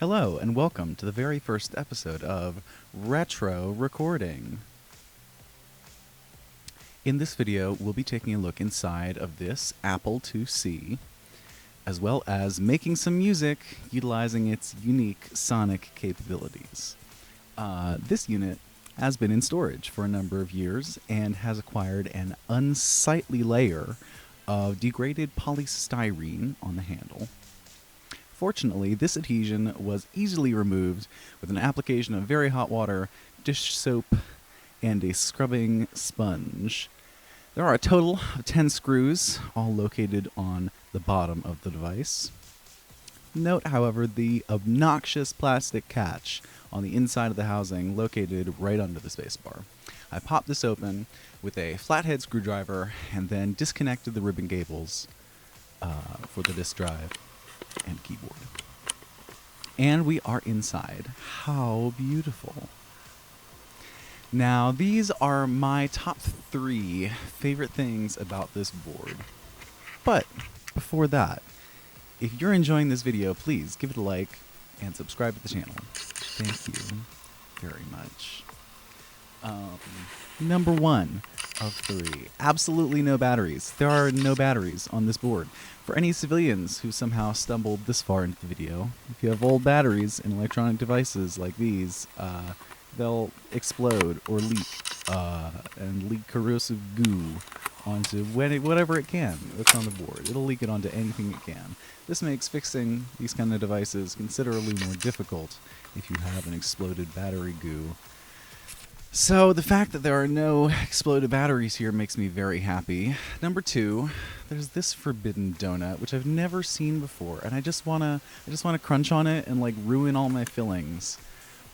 Hello, and welcome to the very first episode of Retro Recording. In this video, we'll be taking a look inside of this Apple IIc, as well as making some music utilizing its unique sonic capabilities. This unit has been in storage for a number of years and has acquired an unsightly layer of degraded polystyrene on the handle. Fortunately, this adhesion was easily removed with an application of very hot water, dish soap, and a scrubbing sponge. There are a total of 10 screws, all located on the bottom of the device. Note, however, the obnoxious plastic catch on the inside of the housing located right under the spacebar. I popped this open with a flathead screwdriver and then disconnected the ribbon cables for the disk drive and keyboard. And we are inside. How beautiful. Now, these are my top 3 favorite things about this board. But before that, if you're enjoying this video, please give it a like and subscribe to the channel. Thank you very much. Number 1 of 3. Absolutely no batteries. There are no batteries on this board. For any civilians who somehow stumbled this far into the video, if you have old batteries in electronic devices like these, they'll explode or leak and leak corrosive goo onto whatever it can that's on the board. It'll leak it onto anything it can. This makes fixing these kind of devices considerably more difficult if you have an exploded battery goo. So the fact that there are no exploded batteries here makes me very happy. Number 2, there's this forbidden donut, which I've never seen before, and I just wanna crunch on it and like ruin all my fillings.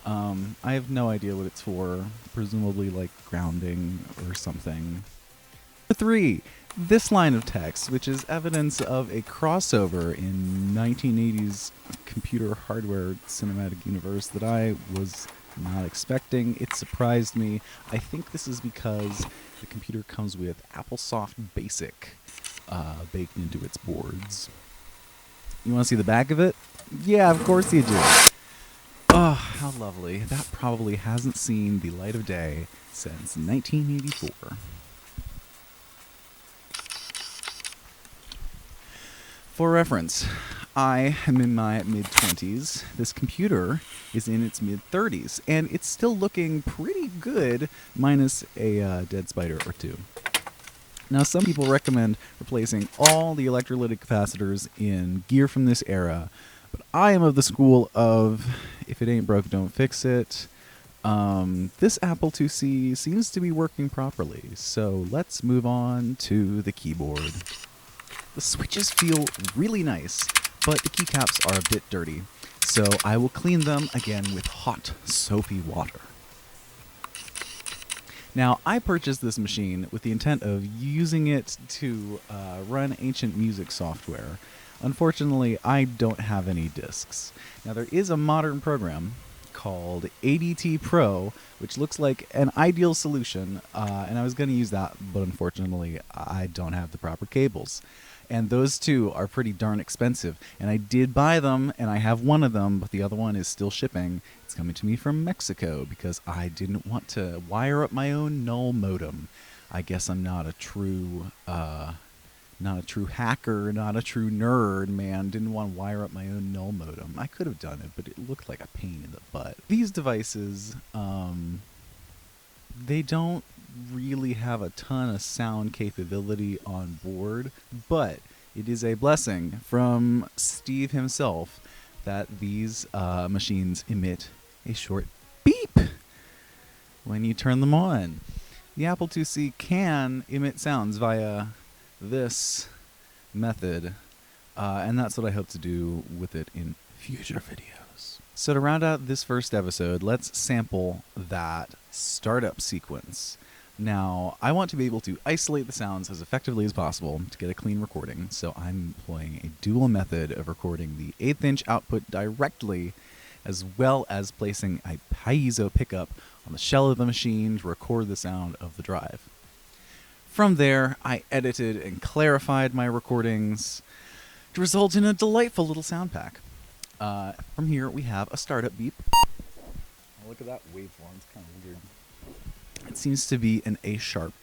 I have no idea what it's for. Presumably like grounding or something. Number 3, this line of text, which is evidence of a crossover in 1980s computer hardware cinematic universe that I was not expecting. It surprised me. I think this is because the computer comes with AppleSoft Basic baked into its boards. You want to see the back of it? Yeah, of course you do. Oh, how lovely. That probably hasn't seen the light of day since 1984. For reference, I am in my mid-20s. This computer is in its mid-30s, and it's still looking pretty good, minus a dead spider or 2. Now, some people recommend replacing all the electrolytic capacitors in gear from this era, but I am of the school of, if it ain't broke, don't fix it. This Apple IIc seems to be working properly, so let's move on to the keyboard. The switches feel really nice, but the keycaps are a bit dirty, so I will clean them again with hot, soapy water. Now, I purchased this machine with the intent of using it to run ancient music software. Unfortunately, I don't have any discs. Now, there is a modern program called Adt Pro, which looks like an ideal solution, and I was going to use that, but unfortunately, I don't have the proper cables. And those two are pretty darn expensive. And I did buy them, and I have one of them, but the other one is still shipping. It's coming to me from Mexico because I didn't want to wire up my own null modem. I guess I'm not a true hacker, not a true nerd, man. Didn't want to wire up my own null modem. I could have done it, but it looked like a pain in the butt. These devices, they don't really have a ton of sound capability on board, but it is a blessing from Steve himself that these machines emit a short beep when you turn them on. The Apple IIc can emit sounds via this method, and that's what I hope to do with it in future videos. So to round out this first episode, let's sample that startup sequence. Now, I want to be able to isolate the sounds as effectively as possible to get a clean recording, so I'm employing a dual method of recording the 1/8" output directly, as well as placing a piezo pickup on the shell of the machine to record the sound of the drive. From there, I edited and clarified my recordings to result in a delightful little sound pack. From here, we have a startup beep. Oh, look at that waveform. It's kind of weird. It seems to be an A sharp,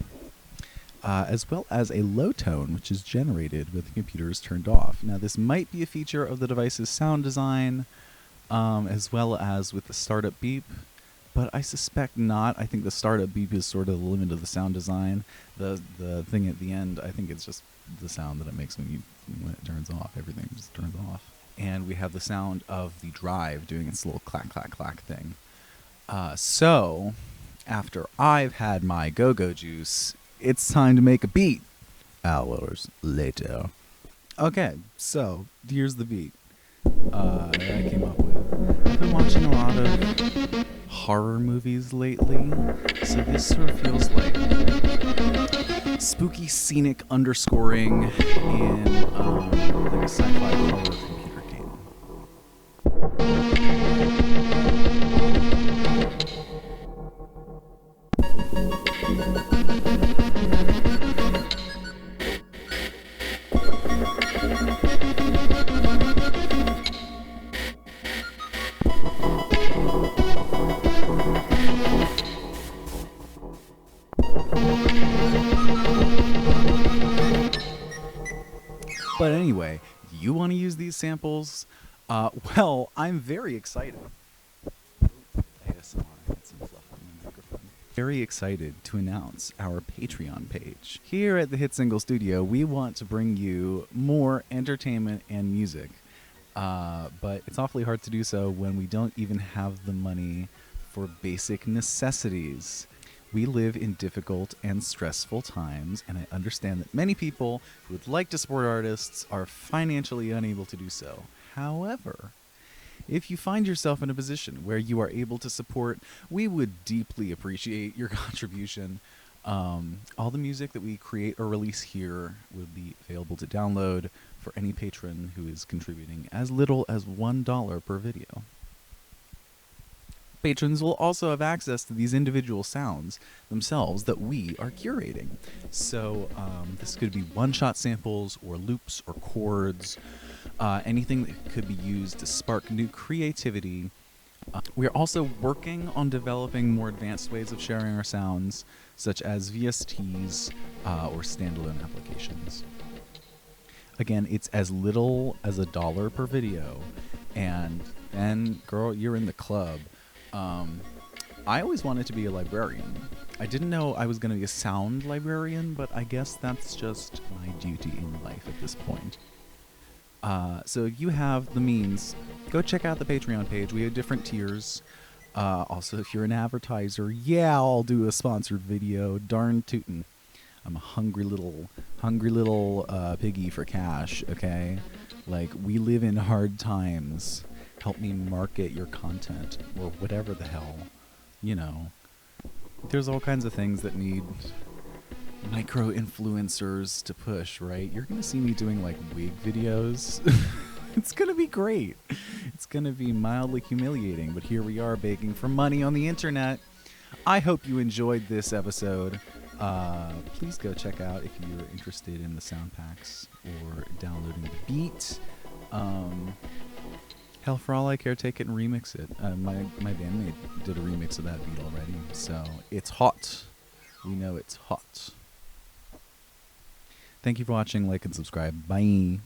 as well as a low tone, which is generated with the computers turned off. Now, this might be a feature of the device's sound design, as well as with the startup beep, but I suspect not. I think the startup beep is sort of the limit of the sound design. The thing at the end, I think it's just the sound that it makes when it turns off. Everything just turns off. And we have the sound of the drive doing its little clack, clack, clack thing. So, after I've had my go-go juice, it's time to make a beat. Hours later. Okay, so here's the beat that I came up with. I've been watching a lot of horror movies lately, so this sort of feels like spooky scenic underscoring in like a sci-fi horror computer game. But anyway, you want to use these samples? Well, I'm very excited. ASMR, get some fluff on my microphone. Very excited to announce our Patreon page. Here at the Hit Single Studio, we want to bring you more entertainment and music. But it's awfully hard to do so when we don't even have the money for basic necessities. We live in difficult and stressful times, and I understand that many people who would like to support artists are financially unable to do so. However, if you find yourself in a position where you are able to support, we would deeply appreciate your contribution. All the music that we create or release here will be available to download for any patron who is contributing as little as $1 per video. Patrons will also have access to these individual sounds themselves that we are curating. So this could be one-shot samples or loops or chords, anything that could be used to spark new creativity. We are also working on developing more advanced ways of sharing our sounds, such as VSTs or standalone applications. Again, it's as little as $1 per video, and then, girl, you're in the club. I always wanted to be a librarian. I didn't know I was going to be a sound librarian, but I guess that's just my duty in life at this point. So if you have the means, go check out the Patreon page. We have different tiers. Also, if you're an advertiser, yeah, I'll do a sponsored video. Darn tootin'. I'm a hungry little piggy for cash, okay? Like, we live in hard times. Help me market your content, or whatever the hell, you know. There's all kinds of things that need micro-influencers to push, right? You're gonna see me doing, like, wig videos. It's gonna be great. It's gonna be mildly humiliating, but here we are begging for money on the internet. I hope you enjoyed this episode. Please go check out if you're interested in the sound packs or downloading the beat. Hell, for all I care, take it and remix it. My bandmate did a remix of that beat already, so it's hot. We know it's hot. Thank you for watching. Like and subscribe. Bye.